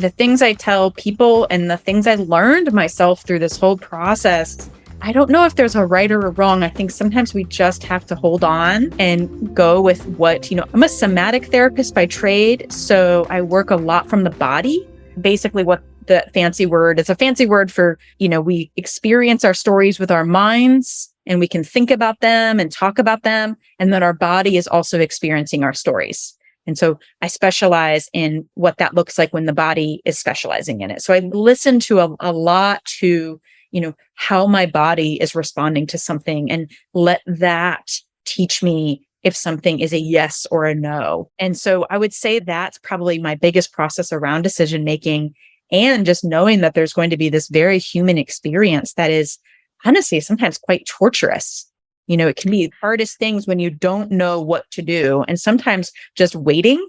the things I tell people and the things I learned myself through this whole process, I don't know if there's a right or a wrong. I think sometimes we just have to hold on and go with what, I'm a somatic therapist by trade. So I work a lot from the body. Basically what the fancy word is a fancy word for, we experience our stories with our minds and we can think about them and talk about them. And then our body is also experiencing our stories. And so I specialize in what that looks like when the body is specializing in it. So I listen to a lot to how my body is responding to something and let that teach me if something is a yes or a no. And so I would say that's probably my biggest process around decision making, and just knowing that there's going to be this very human experience that is honestly sometimes quite torturous. It can be the hardest things when you don't know what to do. And sometimes just waiting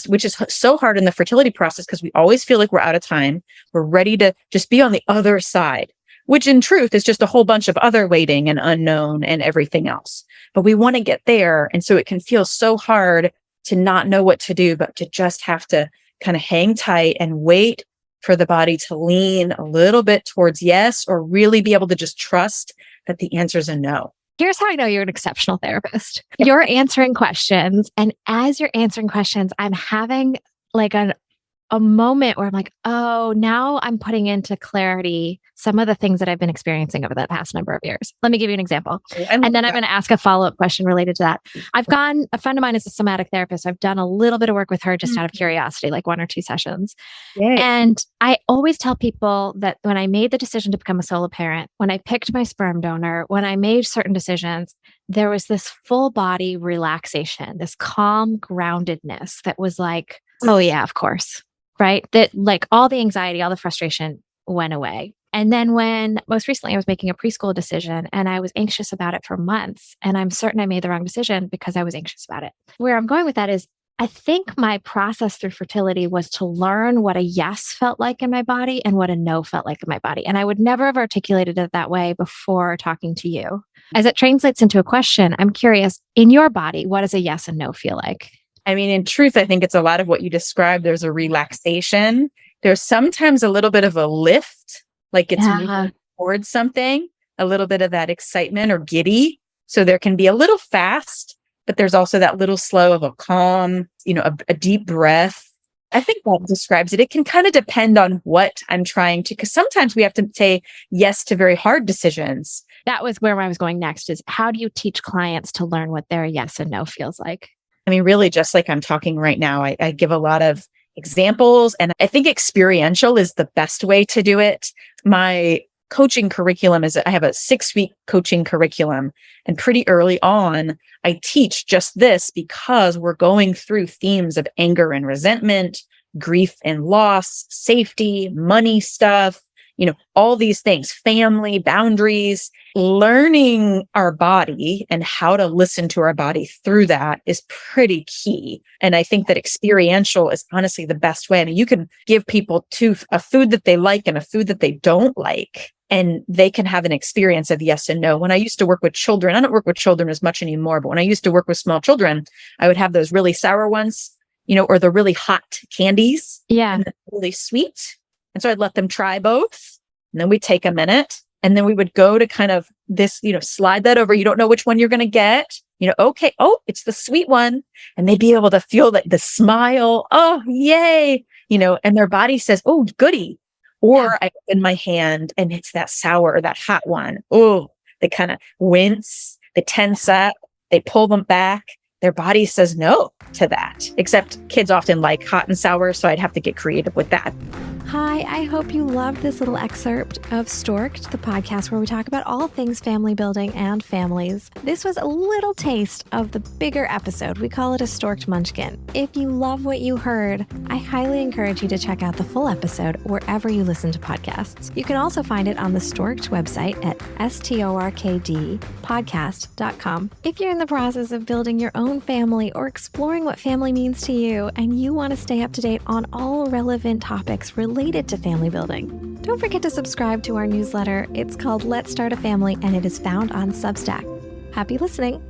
which is so hard in the fertility process because we always feel like we're out of time. We're ready to just be on the other side, which in truth is just a whole bunch of other waiting and unknown and everything else. But we want to get there. And so it can feel so hard to not know what to do, but to just have to kind of hang tight and wait for the body to lean a little bit towards yes, or really be able to just trust that the answer is a no. Here's how I know you're an exceptional therapist. You're answering questions. And as you're answering questions, I'm having like a moment where I'm like, oh, now I'm putting into clarity some of the things that I've been experiencing over the past number of years. Let me give you an example. And then I'm going to ask a follow-up question related to that. A friend of mine is a somatic therapist. I've done a little bit of work with her just out of curiosity, like 1 or 2 sessions. Yay. And I always tell people that when I made the decision to become a solo parent, when I picked my sperm donor, when I made certain decisions, there was this full body relaxation, this calm groundedness that was like, oh yeah, of course. Right? That like all the anxiety, all the frustration went away. And then when most recently I was making a preschool decision and I was anxious about it for months, and I'm certain I made the wrong decision because I was anxious about it. Where I'm going with that is I think my process through fertility was to learn what a yes felt like in my body and what a no felt like in my body. And I would never have articulated it that way before talking to you. As it translates into a question, I'm curious, in your body, what does a yes and no feel like? I mean, in truth, I think it's a lot of what you described. There's a relaxation. There's sometimes a little bit of a lift, like it's moving towards something, a little bit of that excitement or giddy. So there can be a little fast, but there's also that little slow of a calm, a deep breath. I think that describes it. It can kind of depend on what I'm trying to, because sometimes we have to say yes to very hard decisions. That was where I was going next, is how do you teach clients to learn what their yes and no feels like? I mean, really, just like I'm talking right now, I give a lot of examples, and I think experiential is the best way to do it. My coaching curriculum I have a 6-week coaching curriculum, and pretty early on, I teach just this because we're going through themes of anger and resentment, grief and loss, safety, money stuff, all these things, family, boundaries. Learning our body and how to listen to our body through that is pretty key. And I think that experiential is honestly the best way. I mean, you can give people a food that they like and a food that they don't like, and they can have an experience of yes and no. When I used to work with children, I don't work with children as much anymore, but when I used to work with small children, I would have those really sour ones, or the really hot candies. Yeah. And the really sweet. And so I'd let them try both. And then we'd take a minute, and then we would go to kind of this, slide that over. You don't know which one you're going to get. Okay. Oh, it's the sweet one. And they'd be able to feel like the smile. Oh, yay. And their body says, oh, goody. Or I open my hand and it's that sour or that hot one. Oh, they kind of wince, they tense up, they pull them back. Their body says no to that, except kids often like hot and sour. So I'd have to get creative with that. Hi, I hope you loved this little excerpt of Stork'd, the podcast where we talk about all things family building and families. This was a little taste of the bigger episode. We call it a Stork'd Munchkin. If you love what you heard, I highly encourage you to check out the full episode wherever you listen to podcasts. You can also find it on the Stork'd website at storkdpodcast.com. If you're in the process of building your own family or exploring what family means to you, and you want to stay up to date on all relevant topics related to family building, don't forget to subscribe to our newsletter. It's called Let's Start a Family, and it is found on Substack. Happy listening.